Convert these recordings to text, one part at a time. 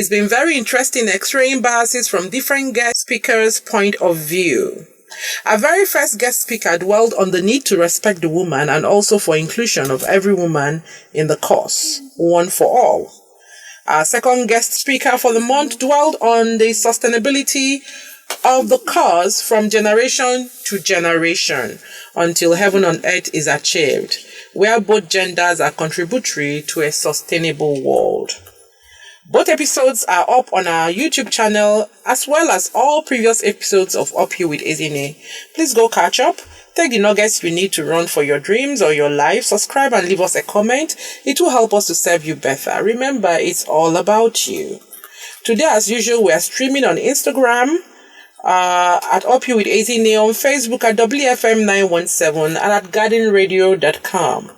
It's been very interesting xraying biases from different guest speakers' point of view. Our very first guest speaker dwelled on the need to respect the woman and also for inclusion of every woman in the cause, one for all. Our second guest speaker for the month dwelled on the sustainability of the cause from generation to generation until heaven on earth is achieved, where both genders are contributory to a sustainable world. Both episodes are up on our YouTube channel as well as all previous episodes of Up You with Ezinne. Please go catch up, take the nuggets you need to run for your dreams or your life, subscribe and leave us a comment. It will help us to serve you better. Remember, it's all about you. Today, as usual, we are streaming on Instagram at UpyouwithEzinne, on Facebook at WFM917 and at gardenradio.com.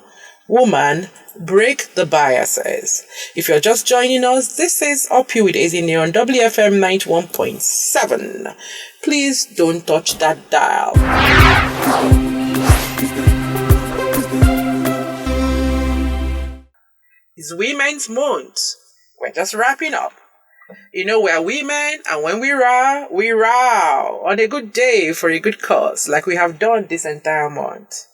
Woman, break the biases. If you're just joining us, this is Up You with Ezinne on WFM 91.7. Please don't touch that dial. It's Women's Month. We're just wrapping up. You know, we're women, and when we row on a good day for a good cause, like we have done this entire month.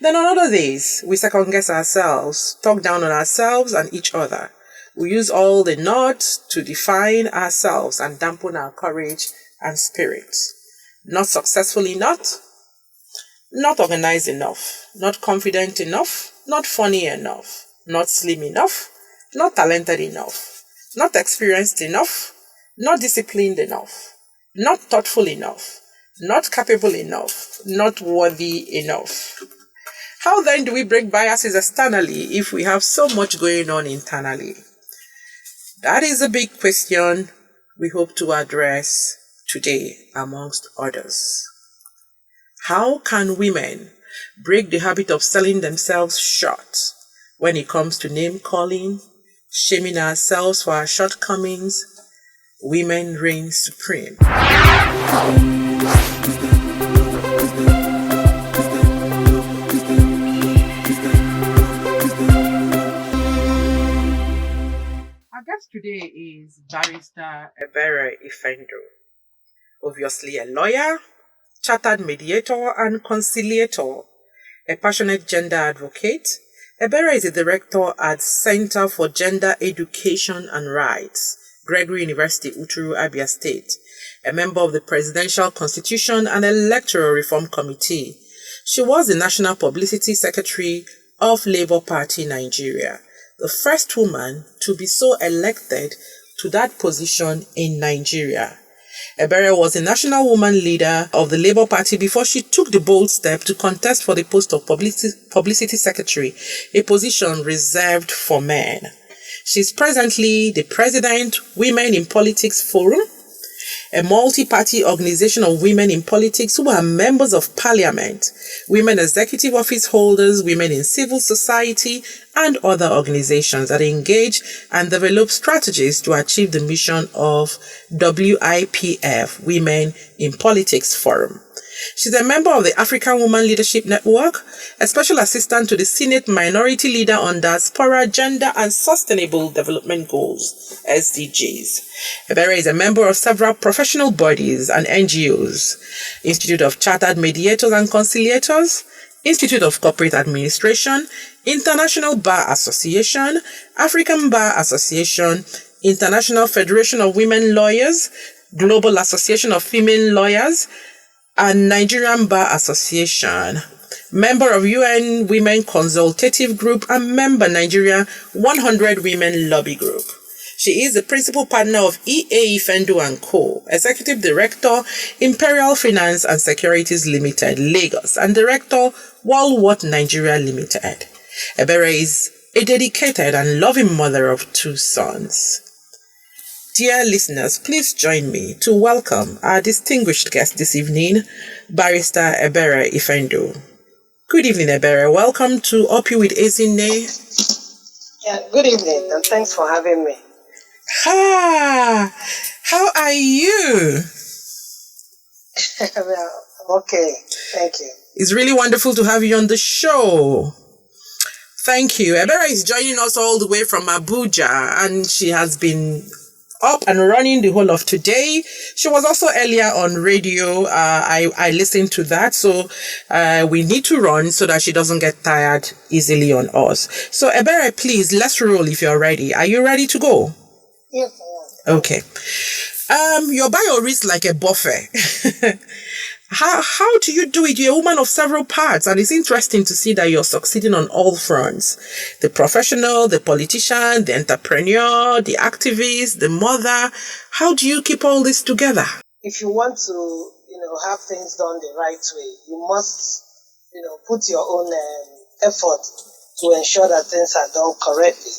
Then on other days, we second guess ourselves, talk down on ourselves and each other. We use all the knots to define ourselves and dampen our courage and spirit. Not successful enough, not organized enough, not confident enough, not funny enough, not slim enough, not talented enough, not experienced enough, not disciplined enough, not thoughtful enough, not capable enough, not worthy enough. How then do we break biases externally if we have so much going on internally? That is a big question we hope to address today, amongst others. How can women break the habit of selling themselves short when it comes to name calling, shaming ourselves for our shortcomings? Women reign supreme. Our guest today is Barrister Ebere Ifendu. Obviously a lawyer, chartered mediator and conciliator, a passionate gender advocate. Ebere is a director at Center for Gender Education and Rights, Gregory University, Uturu, Abia State, a member of the Presidential Constitution and Electoral Reform Committee. She was the National Publicity Secretary of Labour Party Nigeria, the first woman to be so elected to that position in Nigeria. Ebere was a national woman leader of the Labour Party before she took the bold step to contest for the post of Publicity Secretary, a position reserved for men. She's presently the President, Women in Politics Forum, a multi-party organization of women in politics who are members of parliament, women executive office holders, women in civil society, and other organizations that engage and develop strategies to achieve the mission of WIPF, Women in Politics Forum. She's a member of the African Women Leadership Network, a special assistant to the Senate Minority Leader on Diaspora, Gender and Sustainable Development Goals, SDGs. Ebere is a member of several professional bodies and NGOs, Institute of Chartered Mediators and Conciliators, Institute of Corporate Administration, International Bar Association, African Bar Association, International Federation of Women Lawyers, Global Association of Female Lawyers, and Nigerian Bar Association, member of UN Women Consultative Group, and member Nigeria 100 Women Lobby Group. She is the principal partner of Ifendu & Co., Executive Director, Imperial Finance and Securities Limited, Lagos, and Director, Walworth Nigeria Limited. Ebere is a dedicated and loving mother of 2 sons. Dear listeners, please join me to welcome our distinguished guest this evening, Barrister Ebere Ifendu. Good evening, Ebere. Welcome to Up You with Ezinne. Yeah, good evening, and thanks for having me. How are you? Well, okay, thank you. It's really wonderful to have you on the show. Thank you. Ebere is joining us all the way from Abuja, and she has been up and running the whole of today. She was also earlier on radio. I listened to that. So we need to run so that she doesn't get tired easily on us. So Ebere, please, let's roll if you're ready. Are you ready to go? Yes, I am. Okay. Your bio reads like a buffet. How do you do it? You're a woman of several parts, and it's interesting to see that you're succeeding on all fronts. The professional, the politician, the entrepreneur, the activist, the mother. How do you keep all this together? If you want to, have things done the right way, you must, put your own effort to ensure that things are done correctly.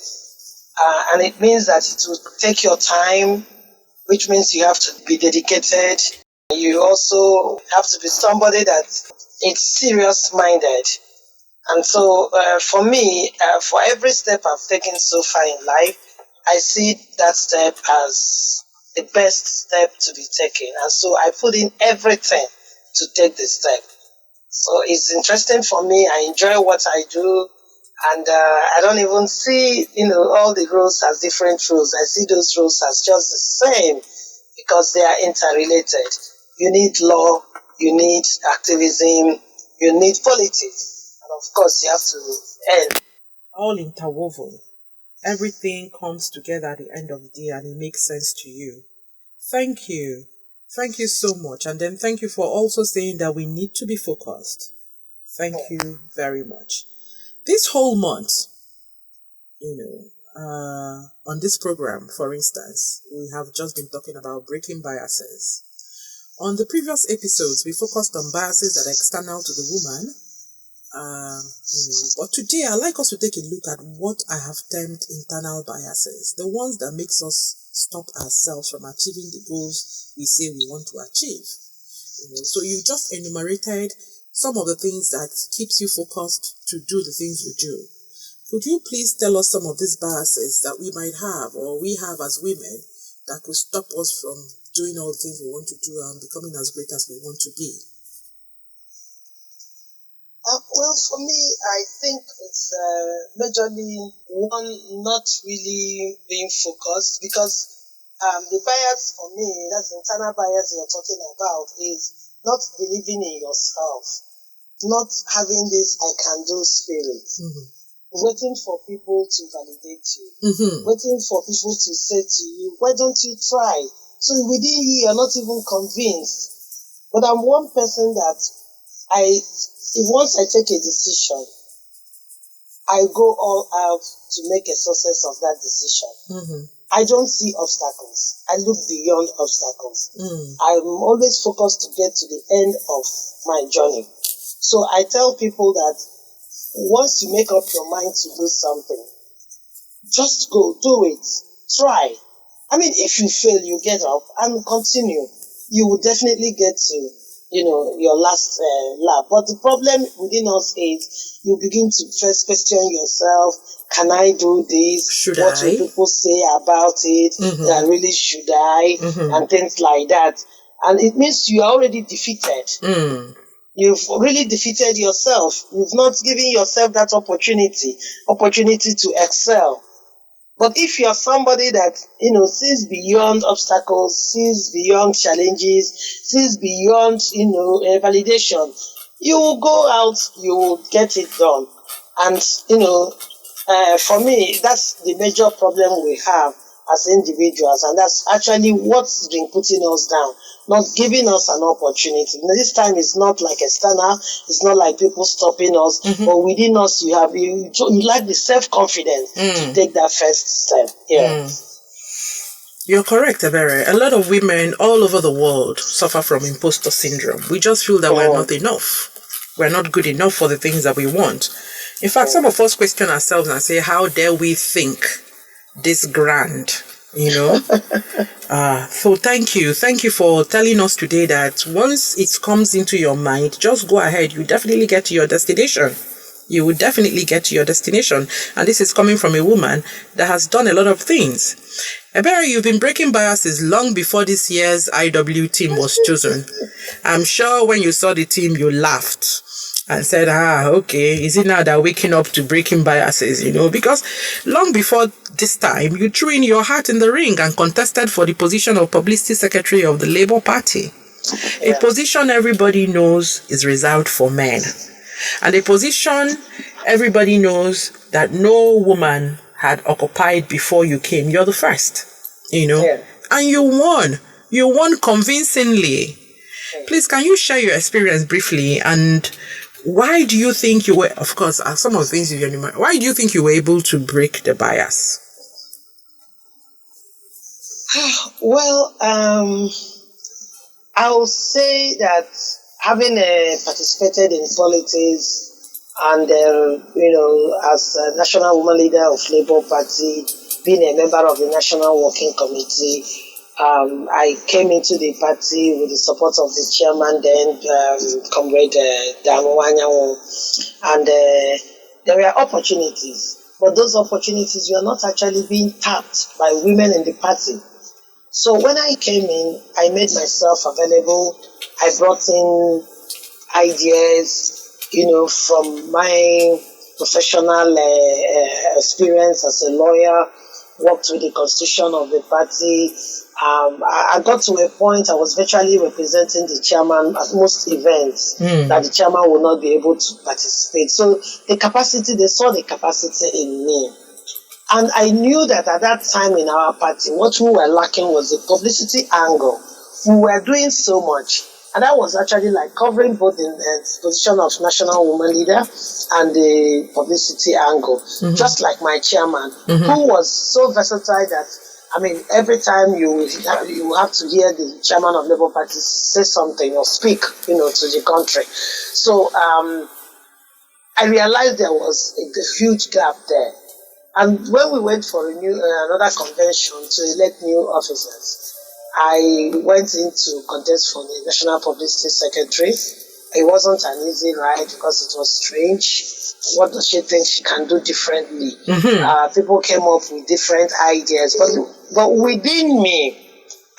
And it means that it will take your time, which means you have to be dedicated. You also have to be somebody that is serious-minded. And so for me, for every step I've taken so far in life, I see that step as the best step to be taken. And so I put in everything to take the step. So it's interesting for me. I enjoy what I do. And I don't even see, all the roles as different roles. I see those roles as just the same because they are interrelated. You need law, you need activism, you need politics. And of course, you have to end. All interwoven. Everything comes together at the end of the day and it makes sense to you. Thank you. Thank you so much. And then thank you for also saying that we need to be focused. Thank you very much. This whole month, on this program, for instance, we have just been talking about breaking biases. On the previous episodes, we focused on biases that are external to the woman. But today I'd like us to take a look at what I have termed internal biases, the ones that makes us stop ourselves from achieving the goals we say we want to achieve. So you just enumerated some of the things that keeps you focused to do the things you do. Could you please tell us some of these biases that we might have or we have as women that could stop us from doing all the things we want to do and becoming as great as we want to be? Well, for me, I think it's majorly one, not really being focused, because the bias for me, that's the internal bias you're talking about, is not believing in yourself, not having this I can do spirit, waiting for people to validate you, waiting for people to say to you, why don't you try? So within you, you're not even convinced. But I'm one person that once I take a decision, I go all out to make a success of that decision. I don't see obstacles. I look beyond obstacles. I'm always focused to get to the end of my journey. So I tell people that once you make up your mind to do something, just go, do it, try. I mean, if you fail, you get up and continue. You will definitely get to, your last lap. But the problem within us is you begin to first question yourself, can I do this? What will people say about it? Really, should I? And things like that. And it means you are already defeated. You've really defeated yourself. You've not given yourself that opportunity to excel. But if you're somebody that, sees beyond obstacles, sees beyond challenges, sees beyond, validation, you will go out, you will get it done. And, for me, that's the major problem we have as individuals. And that's actually what's been putting us down, not giving us an opportunity. Now, this time it's not like external, it's not like people stopping us, but within us you lack the self-confidence to take that first step. Yeah. You're correct, Ebere. A lot of women all over the world suffer from imposter syndrome. We just feel that we're not enough. We're not good enough for the things that we want. In fact, some of us question ourselves and say, how dare we think this grand, So thank you. Thank you for telling us today that once it comes into your mind, just go ahead. You definitely get to your destination. You will definitely get to your destination. And this is coming from a woman that has done a lot of things. Ebere, you've been breaking biases long before this year's IW team was chosen. I'm sure when you saw the team, you laughed. and said, okay, is it now that waking up to breaking biases, because long before this time, you threw in your hat in the ring and contested for the position of publicity secretary of the Labour Party. A position everybody knows is reserved for men. And a position everybody knows that no woman had occupied before you came. You're the first, and you won. You won convincingly. Please, can you share your experience briefly, and why do you think you were, of course, some of the things you enumerate, why do you think you were able to break the bias? Well, I'll say that having participated in politics and, as a national woman leader of Labour Party, being a member of the National Working Committee, I came into the party with the support of the chairman then, Comrade Damuwanyawo, and there were opportunities, but those opportunities were not actually being tapped by women in the party. So when I came in, I made myself available. I brought in ideas, from my professional experience as a lawyer, worked with the constitution of the party. I got to a point I was virtually representing the chairman at most events that the chairman would not be able to participate. So they saw the capacity in me. And I knew that at that time in our party, what we were lacking was the publicity angle. We were doing so much. And that was actually like covering both the position of national woman leader and the publicity angle. Just like my chairman, who was so versatile that, every time you have to hear the chairman of Labour Party say something or speak, to the country. So I realized there was a huge gap there. And when we went for another convention to elect new officers, I went in to contest for the National Publicity Secretary. It wasn't an easy ride because it was strange. What does she think she can do differently? People came up with different ideas. But within me,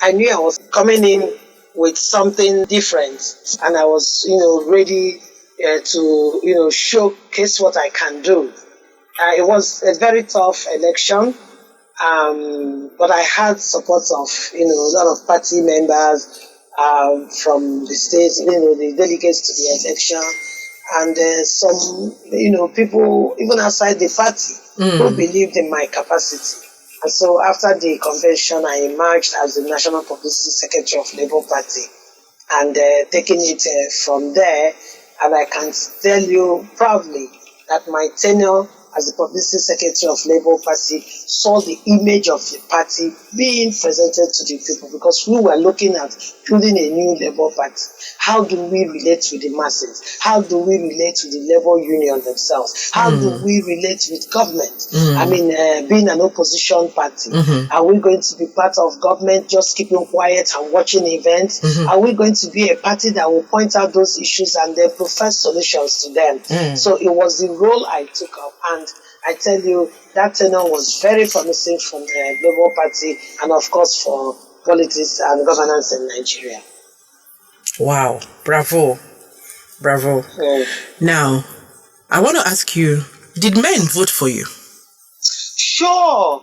I knew I was coming in with something different. And I was, ready to, showcase what I can do. It was a very tough election. But I had support of, a lot of party members from the states, the delegates to the election, and some, people even outside the party who believed in my capacity. And so after the convention, I emerged as the National Publicity Secretary of Labour Party, and taking it from there, and I can tell you proudly that my tenure as the Publicity Secretary of Labour Party saw the image of the party being presented to the people, because we were looking at building a new Labour Party. How do we relate with the masses? How do we relate with the Labour Union themselves? How do we relate with government? Being an opposition party, are we going to be part of government just keeping quiet and watching events? Are we going to be a party that will point out those issues and then profess solutions to them? So it was the role I took up, and I tell you, that tenure was very promising from the Labour Party and, of course, for politics and governance in Nigeria. Wow. Bravo. Now, I want to ask you, did men vote for you? Sure.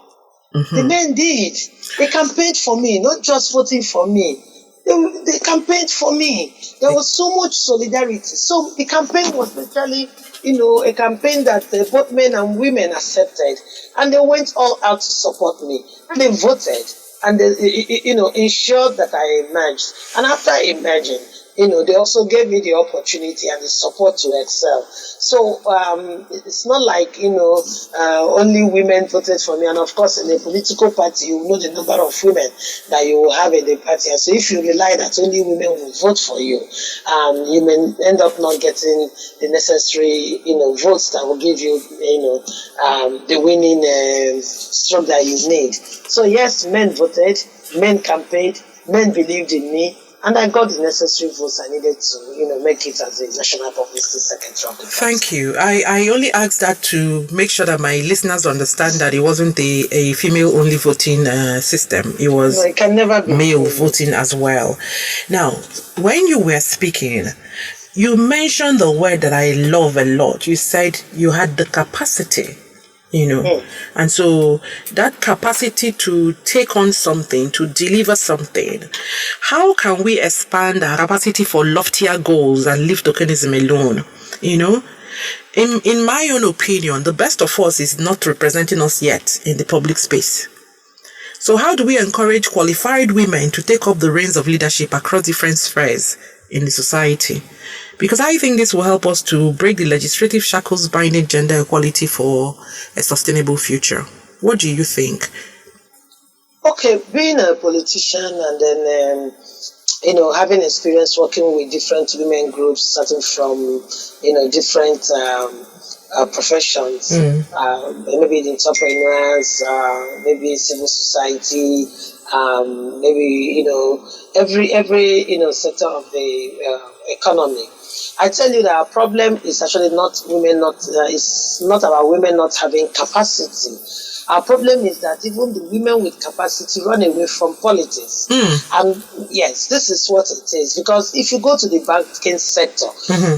The men did. They campaigned for me, not just voting for me. They campaigned for me. There was so much solidarity. So the campaign was literally, a campaign that both men and women accepted. And they went all out to support me. And they voted. And they, ensured that I emerged. And after emerging, they also gave me the opportunity and the support to excel. So it's not like, only women voted for me. And of course, in a political party, you know the number of women that you will have in the party. And so if you rely that only women will vote for you, you may end up not getting the necessary, votes that will give you, the winning stroke that you need. So yes, men voted, men campaigned, men believed in me. And I got the necessary votes I needed to, make it as a National Publicity Secretary of the party. Thank you. I only asked that to make sure that my listeners understand that it wasn't a female-only voting system. It was it can never be male voting as well. Now, when you were speaking, You mentioned the word that I love a lot. You said you had the capacity, and so that capacity to take on something, to deliver something. How can we expand our capacity for loftier goals and leave tokenism alone? In my own opinion, the best of us is not representing us yet in the public space. So how do we encourage qualified women to take up the reins of leadership across different spheres in the society? Because I think this will help us to break the legislative shackles binding gender equality for a sustainable future. What do you think? Okay, being a politician and then, having experience working with different women groups, starting from, different professions, maybe the entrepreneurs, maybe civil society, maybe, every sector of the economy. I tell you that our problem is actually not women it's not about women not having capacity. Our problem is that even the women with capacity run away from politics. And yes, this is what it is. Because if you go to the banking sector,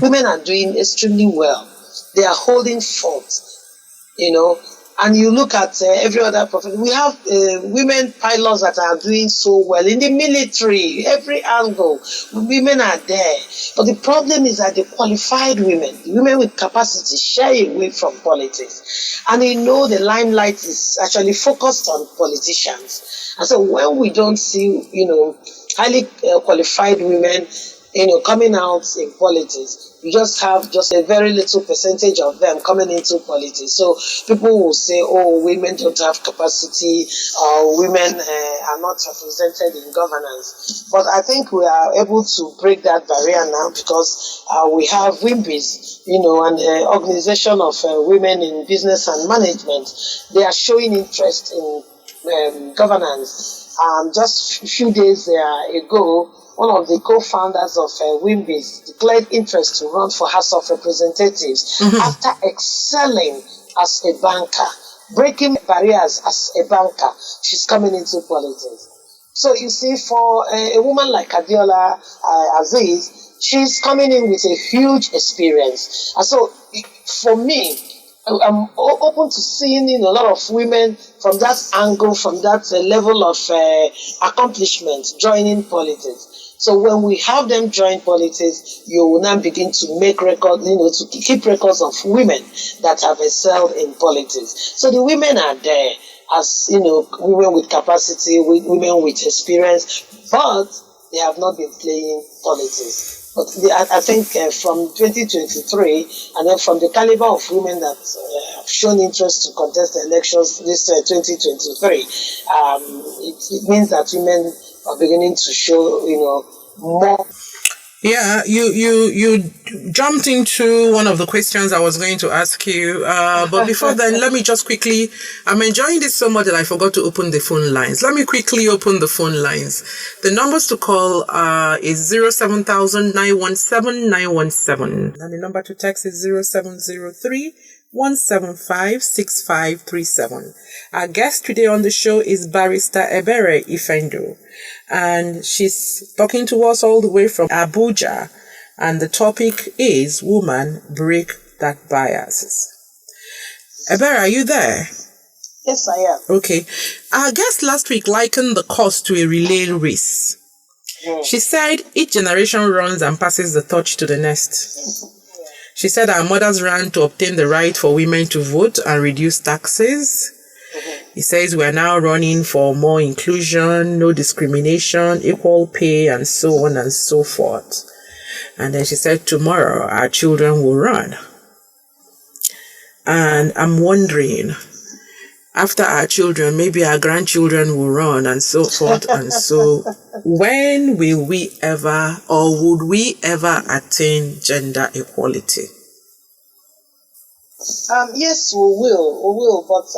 women are doing extremely well. They are holding forth, and you look at every other profession. We have women pilots that are doing so well in the military, every angle. Women are there. But the problem is that the qualified women, the women with capacity, shy away from politics. And the limelight is actually focused on politicians. And so when we don't see, highly qualified women, coming out in politics, you just have just a very little percentage of them coming into politics. So people will say, oh, women don't have capacity, or women are not represented in governance. But I think we are able to break that barrier now because we have WIMBIS, an organization of women in business and management. They are showing interest in governance. Just a few days ago, one of the co-founders of WIMBIS declared interest to run for House of Representatives after excelling as a banker, breaking barriers as a banker. She's coming into politics. So you see, for a woman like Adiola Aziz, she's coming in with a huge experience. And so for me, I'm open to seeing a lot of women from that angle, from that level of accomplishment, joining politics. So when we have them join politics, you will now begin to make records, to keep records of women that have excelled in politics. So the women are there as, women with capacity, women with experience, but they have not been playing politics. But I think from 2023, and then from the caliber of women that have shown interest to contest the elections this 2023, it means that women are beginning to show, more. Yeah, you jumped into one of the questions I was going to ask you. But before then, let me just quickly, I'm enjoying this so much that I forgot to open the phone lines. Let me quickly open the phone lines. The numbers to call is 07000 917 917. And the number to text is 0703 175 6537. Our guest today on the show is Barrister Ebere Ifendu, and she's talking to us all the way from Abuja, and the topic is Woman Break That Bias. Ebere, are you there? Yes, I am. Okay. Our guest last week likened the course to a relay race. She said each generation runs and passes the torch to the next. She said our mothers ran to obtain the right for women to vote and reduce taxes. He says we are now running for more inclusion, no discrimination, equal pay, and so on and so forth. And then she said tomorrow our children will run. And I'm wondering, after our children, maybe our grandchildren will run and so forth. And so when will we ever, or would we ever attain gender equality? Yes, we will, but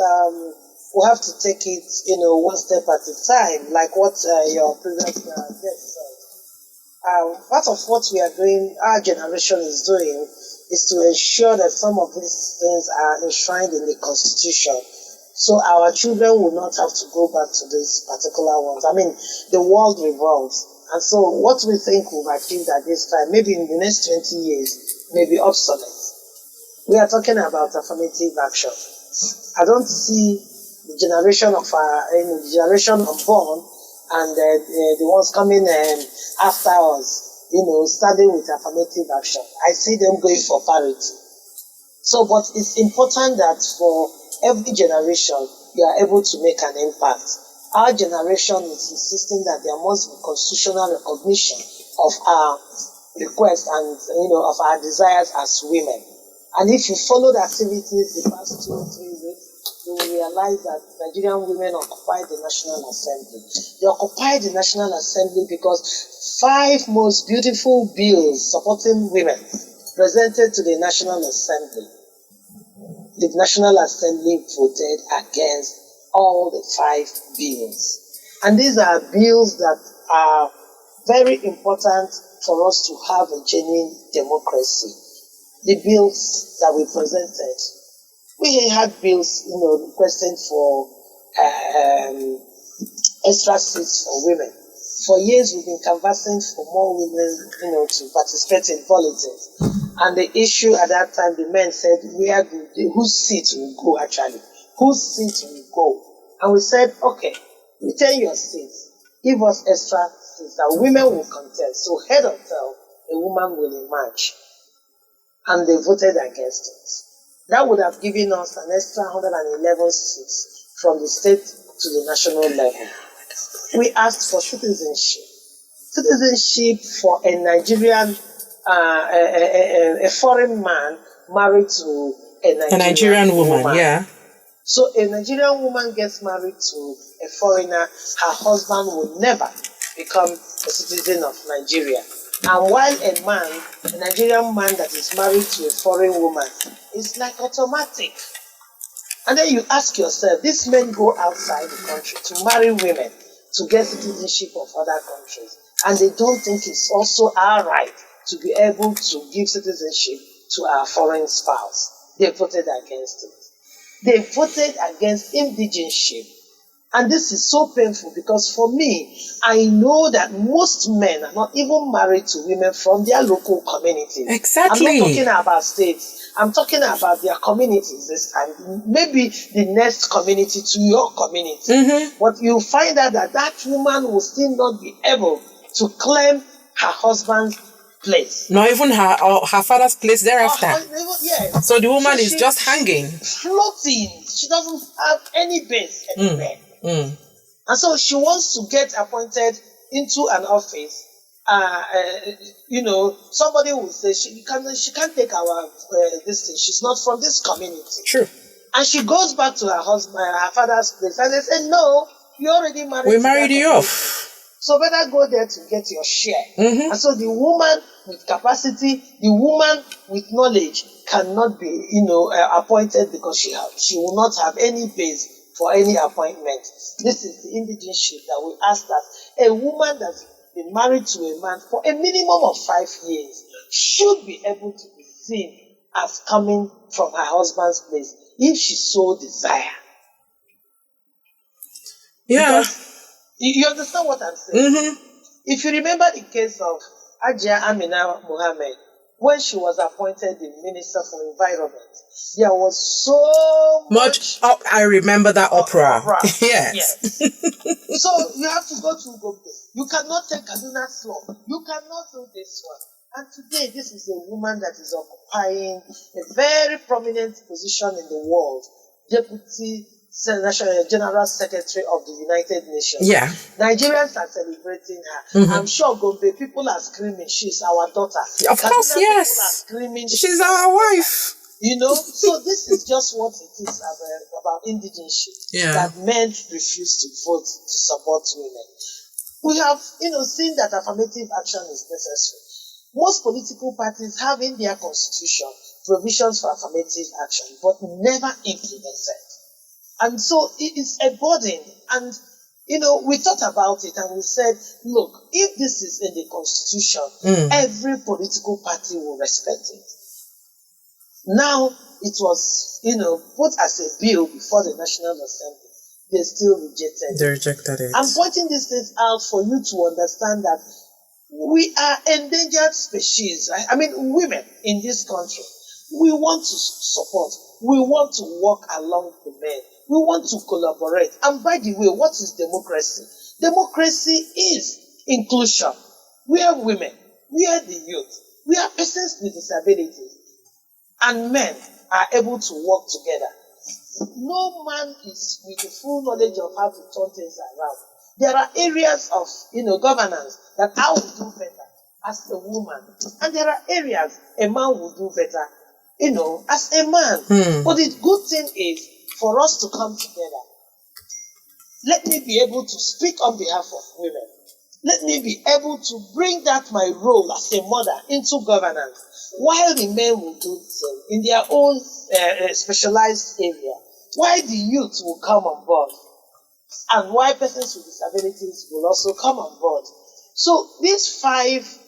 we'll have to take it, one step at a time, like what your previous guest said. Part of what we are doing, our generation is doing, is to ensure that some of these things are enshrined in the Constitution. So our children will not have to go back to these particular ones. I mean, the world revolves, And so what we think we've achieved at this time, maybe in the next 20 years, may be obsolete. We are talking about affirmative action. I don't see the generation of the generation unborn and the ones coming after us, starting with affirmative action. I see them going for parity. So, but it's important that for every generation, you are able to make an impact. Our generation is insisting that there must be constitutional recognition of our requests and, of our desires as women. And if you follow the activities the past 2 or 3 weeks, you will realize that Nigerian women occupy the National Assembly. They occupy the National Assembly because 5 most beautiful bills supporting women presented to the National Assembly. The National Assembly voted against all the 5 bills. And these are bills that are very important for us to have a genuine democracy. The bills that we presented, we had bills, requesting for extra seats for women. For years, we've been canvassing for more women, to participate in politics. And the issue at that time, the men said, whose seat will go actually? Whose seat will go? And we said, okay, retain your seats. Give us extra seats that women will contest. So head of tail, a woman will emerge. And they voted against it. That would have given us an extra 111 seats from the state to the national level. We asked for citizenship. Citizenship for a Nigerian, a foreign man married to a Nigerian woman. Yeah. So a Nigerian woman gets married to a foreigner, her husband will never become a citizen of Nigeria. And while a Nigerian man that is married to a foreign woman, it's like automatic. And then you ask yourself, these men go outside the country to marry women to get citizenship of other countries. And they don't think it's also our right to be able to give citizenship to our foreign spouse. They voted against it. They voted against indigenship. And this is so painful because for me, I know that most men are not even married to women from their local communities. Exactly. I'm not talking about states. I'm talking about their communities this time. Maybe the next community to your community. Mm-hmm. But you find out that woman will still not be able to claim her husband's place. Not even her father's place thereafter. Yes. So the woman is just hanging. Floating. She doesn't have any base anywhere. Mm. And so she wants to get appointed into an office. Somebody will say she can't take our this thing. She's not from this community. True. And she goes back to her husband, her father's place, and they say, "No, you already married. We married you off. So better go there to get your share." Mm-hmm. And so the woman with capacity, the woman with knowledge, cannot be, appointed because she will not have any base for any appointment. This is the indigenship that we ask that a woman that's been married to a man for a minimum of 5 years should be able to be seen as coming from her husband's place if she so desire. Yeah. Because you understand what I'm saying? Mm-hmm. If you remember the case of Ajia Amina Mohammed, when she was appointed the Minister for Environment, there was so much. I remember that opera. Yes. So you have to go to Gombe. You cannot take Kaduna's law. You cannot do this one. And today, this is a woman that is occupying a very prominent position in the world, Deputy General Secretary of the United Nations. Yeah. Nigerians are celebrating her. Mm-hmm. I'm sure Gombe people are screaming, she's our daughter. Of course, yes. People are screaming, she's our wife. So this is just what it is about indigenship. Yeah. That men refuse to vote to support women. We have, seen that affirmative action is necessary. Most political parties have in their constitution provisions for affirmative action, but never implemented. And so it is a burden. And, we thought about it and we said, look, if this is in the constitution, every political party will respect it. Now, it was, put as a bill before the National Assembly. They still rejected it. They rejected it. I'm pointing these things out for you to understand that We are endangered species. I mean, women in this country, we want to support. We want to walk along the men. We want to collaborate. And by the way, what is democracy? Democracy is inclusion. We are women. We are the youth. We are persons with disabilities. And men are able to work together. No man is with the full knowledge of how to turn things around. There are areas of, governance that I will do better as a woman. And there are areas a man will do better, as a man. But the good thing is for us to come together. Let me be able to speak on behalf of women. Let me be able to bring that my role as a mother into governance, while the men will do the same in their own specialized area, while the youth will come on board, and while persons with disabilities will also come on board. So these 5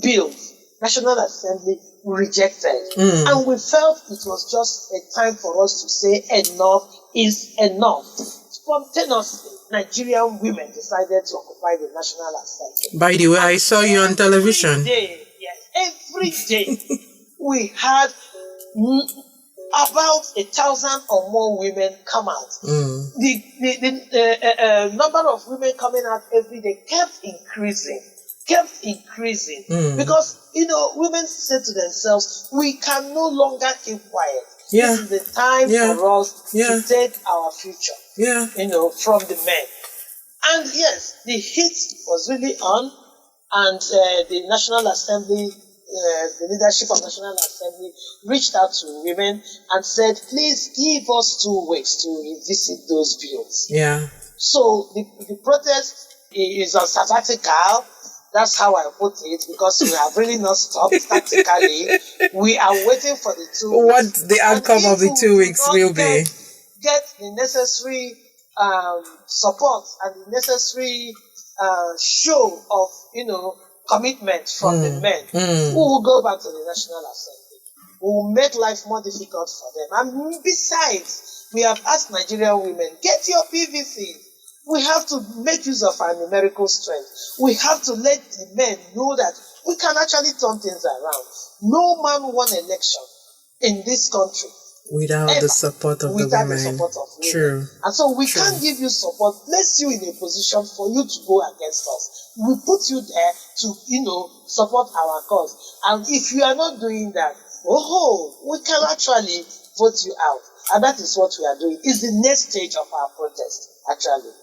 bills, National Assembly rejected, and we felt it was just a time for us to say enough is enough. Spontaneously, Nigerian women decided to occupy the National Assembly. By the way, I saw you on television. Every day, we had about 1,000 or more women come out. The number of women coming out every day kept increasing. Because, women said to themselves, we can no longer keep quiet. This is the time for us to take our future, from the men. And yes, the heat was really on, and the National Assembly, the leadership of National Assembly reached out to women and said, please give us 2 weeks to revisit those bills. So the protest is on sabbatical. That's how I put it, because we have really not stopped tactically. We are waiting for the 2 weeks. What the outcome of the 2 weeks will be. Get the necessary support and the necessary show of, commitment from the men who will go back to the National Assembly. We will make life more difficult for them. And besides, we have asked Nigerian women, get your PVC. We have to make use of our numerical strength. We have to let the men know that we can actually turn things around. No man won election in this country without the support of the women. True. And so we can't give you support, place you in a position for you to go against us. We put you there to, support our cause. And if you are not doing that, we can actually vote you out. And that is what we are doing. It's the next stage of our protest, actually.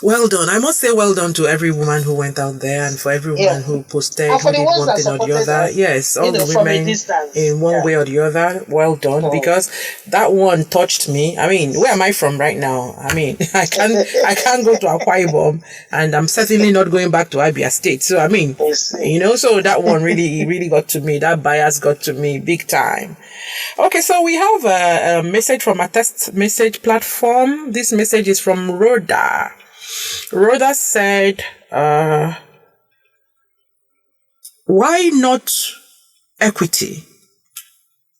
Well done. I must say well done to every woman who went out there, and for everyone who posted, who did one thing or the other. Yes, all the women in one way or the other. Well done, because that one touched me. I mean, where am I from right now? I mean, I can't go to Akwa, and I'm certainly not going back to Abia State. So I mean, so that one really got to me. That bias got to me big time. Okay, so we have a message from a text message platform. This message is from Rhoda. Rhoda said, why not equity?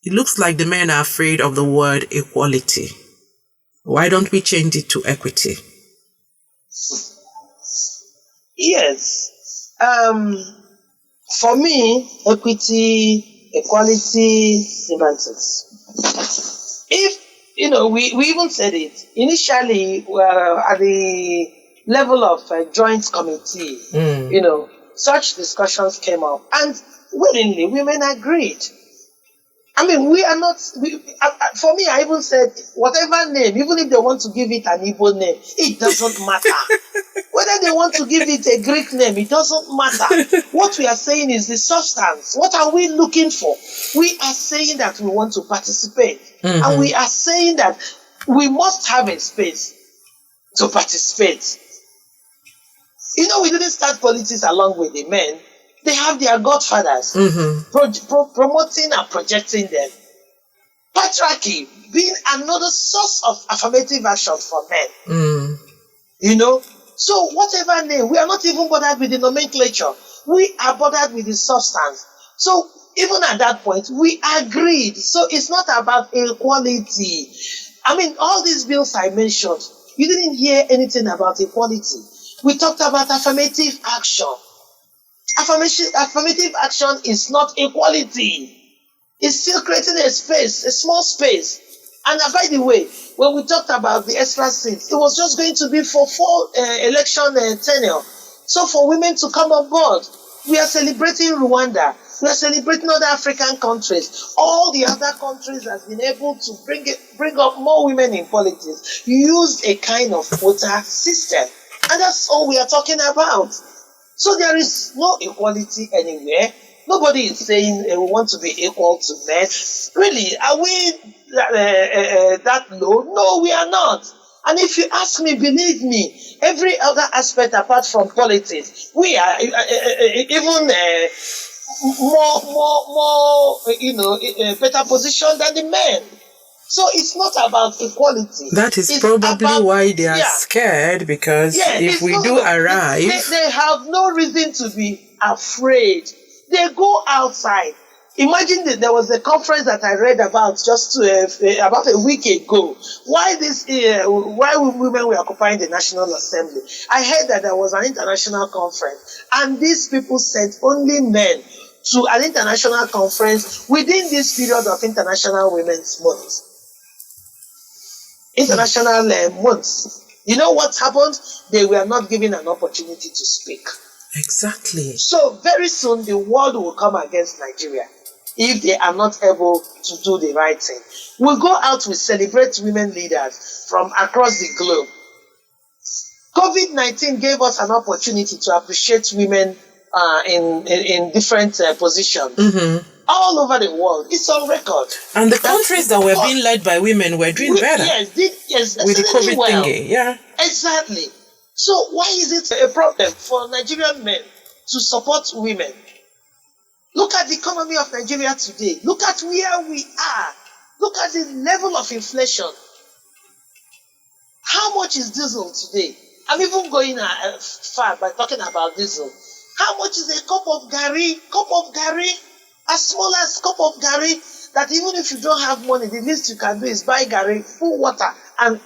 It looks like the men are afraid of the word equality. Why don't we change it to equity? Yes. For me, equity, equality, semantics. If, we even said it initially at the level of joint committee, such discussions came up, and willingly women agreed. I mean, we are not, for me, I even said, whatever name, even if they want to give it an Igbo name, it doesn't matter. Whether they want to give it a Greek name, it doesn't matter. What we are saying is the substance. What are we looking for? We are saying that we want to participate. And we are saying that we must have a space to participate. We didn't start politics along with the men. They have their godfathers promoting and projecting them. Patriarchy being another source of affirmative action for men. So whatever name, we are not even bothered with the nomenclature. We are bothered with the substance. So even at that point, we agreed. So it's not about equality. I mean, all these bills I mentioned, you didn't hear anything about equality. We talked about affirmative action. Affirmative action is not equality. It's still creating a space, a small space. And by the way, when we talked about the extra seats, it was just going to be for 4 election tenure. So for women to come on board, we are celebrating Rwanda. We are celebrating other African countries. All the other countries have been able to bring up more women in politics, use a kind of quota system. And that's all we are talking about. So there is no equality anywhere. Nobody is saying we want to be equal to men. Really, are we that low? No, we are not. And if you ask me, believe me, every other aspect apart from politics, we are even more, better position than the men. So it's not about equality. That is probably why they are scared, because if we do arrive... They have no reason to be afraid. They go outside. Imagine that there was a conference that I read about just about a week ago. Why women were occupying the National Assembly? I heard that there was an international conference, and these people sent only men to an international conference within this period of International Women's Month. International months. You know what happened? They were not given an opportunity to speak. Exactly. So very soon the world will come against Nigeria if they are not able to do the right thing. We'll go out, we celebrate women leaders from across the globe. COVID-19 gave us an opportunity to appreciate women in different positions. Mm-hmm. All over the world. It's on record. And the countries that were being led by women were doing better. Yes, with the COVID thingy. Yeah. Exactly. So why is it a problem for Nigerian men to support women? Look at the economy of Nigeria today. Look at where we are. Look at the level of inflation. How much is diesel today? I'm even going far by talking about diesel. How much is a cup of gari? As small as cup of gari, that even if you don't have money, the least you can do is buy gari, full water, and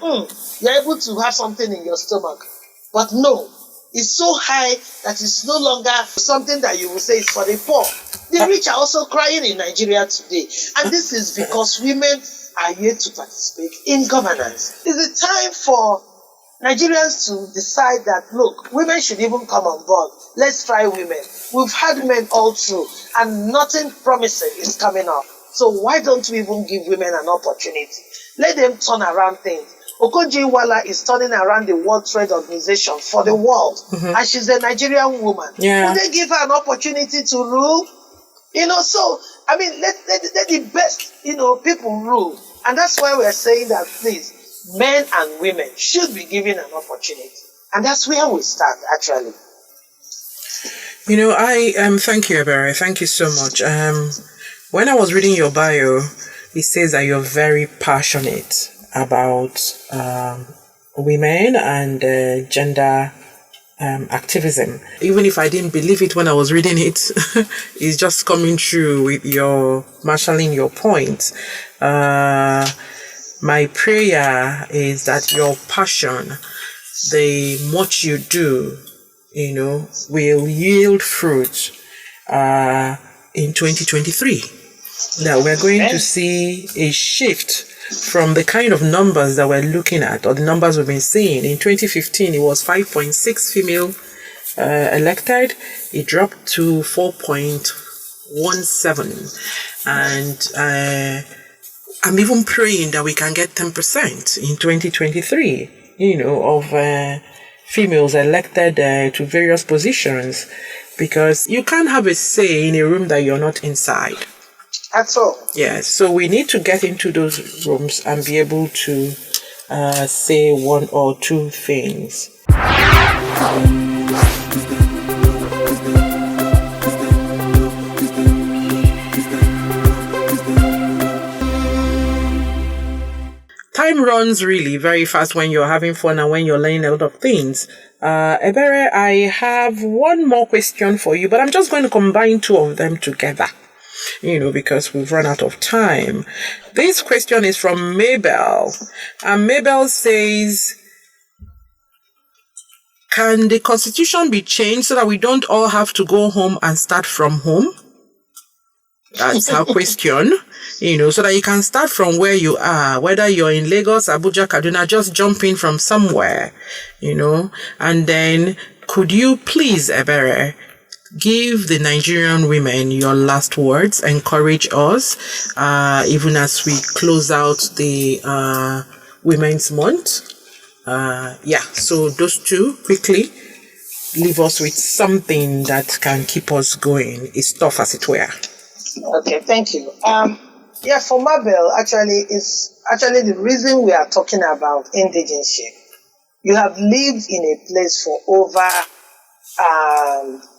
you're able to have something in your stomach. But no, it's so high that it's no longer something that you will say is for the poor. The rich are also crying in Nigeria today. And this is because women are yet to participate in governance. It's a time for Nigerians to decide that, look, women should even come on board. Let's try women. We've had men all through, and nothing promising is coming up. So why don't we even give women an opportunity? Let them turn around things. Okonjo-Iweala is turning around the World Trade Organization for the world, and she's a Nigerian woman. Yeah. Would they give her an opportunity to rule? So, I mean, let the best, people rule. And that's why we're saying that, please, men and women should be given an opportunity. And that's where we start, actually. Thank you, Ebere. Thank you so much. When I was reading your bio, it says that you're very passionate about women and gender activism. Even if I didn't believe it when I was reading it, it's just coming true with your marshalling your points. My prayer is that your passion, the much you do, will yield fruit in 2023. That we're going to see a shift from the kind of numbers that we're looking at, or the numbers we've been seeing. In 2015, it was 5.6 female elected. It dropped to 4.17. And I'm even praying that we can get 10% in 2023, of females elected to various positions, because you can't have a say in a room that you're not inside. At all. Yes, so we need to get into those rooms and be able to say one or two things. Time runs really very fast when you're having fun and when you're learning a lot of things. Ebere, I have one more question for you, but I'm just going to combine two of them together, because we've run out of time. This question is from Mabel, and Mabel says, can the constitution be changed so that we don't all have to go home and start from home? That's our question, so that you can start from where you are, whether you're in Lagos, Abuja, Kaduna, just jump in from somewhere, and then could you please, Ebere, give the Nigerian women your last words, encourage us, even as we close out the Women's Month. So those two, quickly, leave us with something that can keep us going. It's tough as it were. Okay, thank you. For Mabel, it's the reason we are talking about indigenship. You have lived in a place for over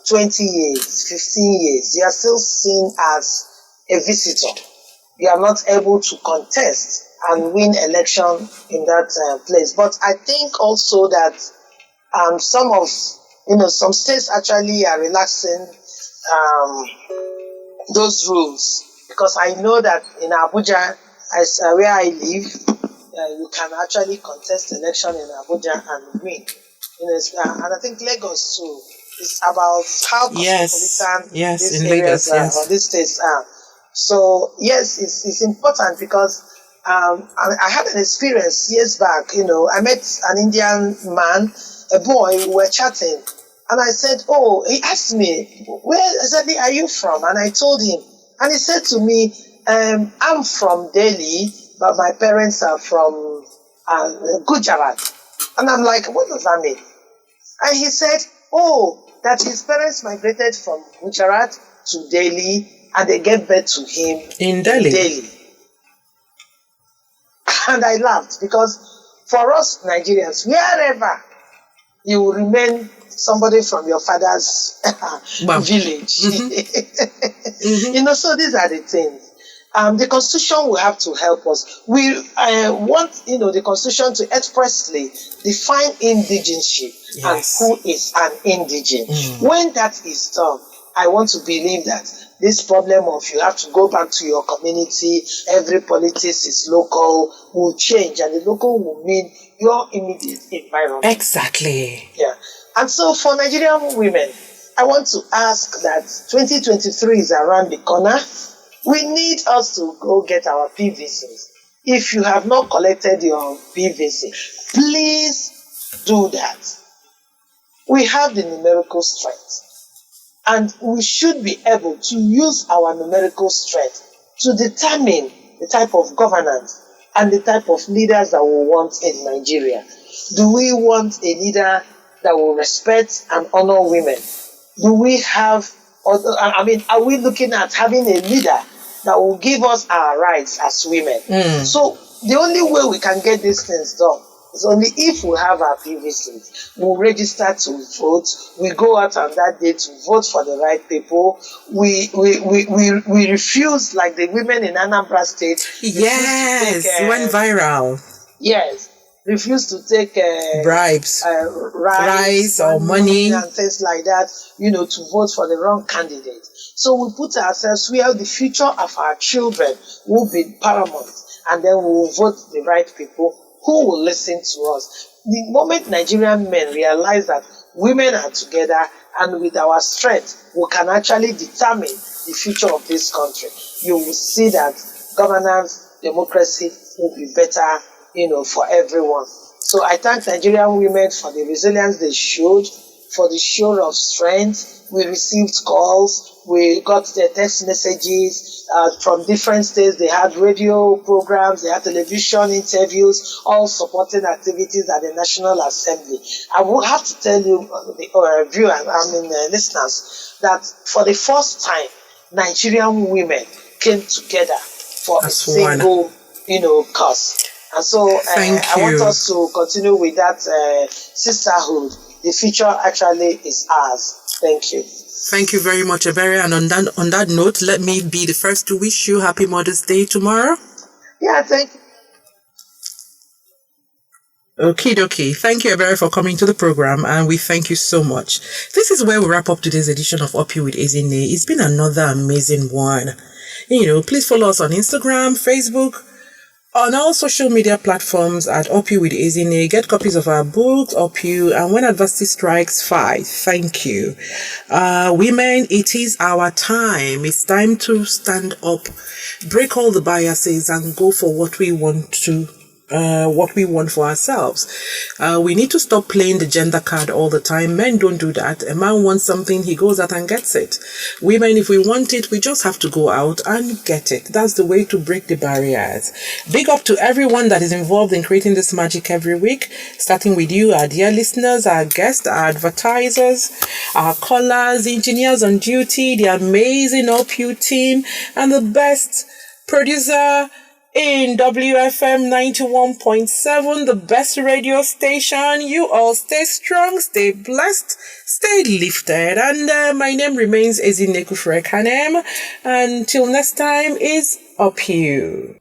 20 years, 15 years. You are still seen as a visitor. You are not able to contest and win election in that place. But I think also that some states actually are relaxing those rules, because I know that in Abuja, where I live, you can actually contest election in Abuja and win. And I think Lagos too. It's about how cosmopolitan these areas are, or these states are. So yes, it's important, because I had an experience years back. I met an Indian man, a boy. We were chatting. And I said, he asked me, where exactly are you from? And I told him. And he said to me, I'm from Delhi, but my parents are from Gujarat. And I'm like, what does that mean? And he said, that his parents migrated from Gujarat to Delhi, and they gave birth to him in Delhi. And I laughed, because for us Nigerians, wherever you will remain somebody from your father's village. Mm-hmm. So these are the things. The Constitution will have to help us. We want, the Constitution to expressly define indigenship and who is an indigene. When that is done, I want to believe that this problem of you have to go back to your community, every politics is local, will change, and the local will mean your immediate environment. Exactly. Yeah. And so for Nigerian women, I want to ask that 2023 is around the corner. We need us to go get our PVCs. If you have not collected your PVC, please do that. We have the numerical strength, and we should be able to use our numerical strength to determine the type of governance and the type of leaders that we want in Nigeria. Do we want a leader that will respect and honor women? Do we have, are we looking at having a leader that will give us our rights as women? So the only way we can get these things done is only if we have our PVCs. We'll register to vote. We go out on that day to vote for the right people. We refuse, like the women in Anambra State. Yes, went viral. Yes. Refuse to take bribes, rice or money and things like that, to vote for the wrong candidate. So we put ourselves where the future of our children will be paramount, and then we will vote the right people who will listen to us. The moment Nigerian men realize that women are together, and with our strength, we can actually determine the future of this country, you will see that governance, democracy will be better, for everyone. So I thank Nigerian women for the resilience they showed, for the show of strength. We received calls, we got their text messages from different states. They had radio programs, they had television interviews, all supporting activities at the National Assembly. I will have to tell you, listeners, that for the first time, Nigerian women came together for a single, cause. And so I want us to continue with that sisterhood. The future actually is ours. Thank you. Thank you very much, Ebere. And on that note, let me be the first to wish you Happy Mother's Day tomorrow. Yeah, thank you. Okie dokie. Thank you, Ebere, for coming to the program, and we thank you so much. This is where we wrap up today's edition of Up You with Ezinne. It's been another amazing one. Please follow us on Instagram, Facebook, On all social media platforms at UpyouwithEzinne. Get copies of our books, UpYou, and When Adversity Strikes, Fight. Thank you. Women, it is our time. It's time to stand up, break all the biases, and go for what we want for ourselves. We need to stop playing the gender card all the time. Men don't do that. A man wants something, he goes out and gets it. Women, if we want it, we just have to go out and get it. That's the way to break the barriers. Big up to everyone that is involved in creating this magic every week, starting with you, our dear listeners, our guests, our advertisers, our callers, engineers on duty, the amazing UpYou team, and the best producer in WFM 91.7, the best radio station. You all stay strong, stay blessed, stay lifted. And my name remains Ezinne Kufrekanem. Until next time is UpYou.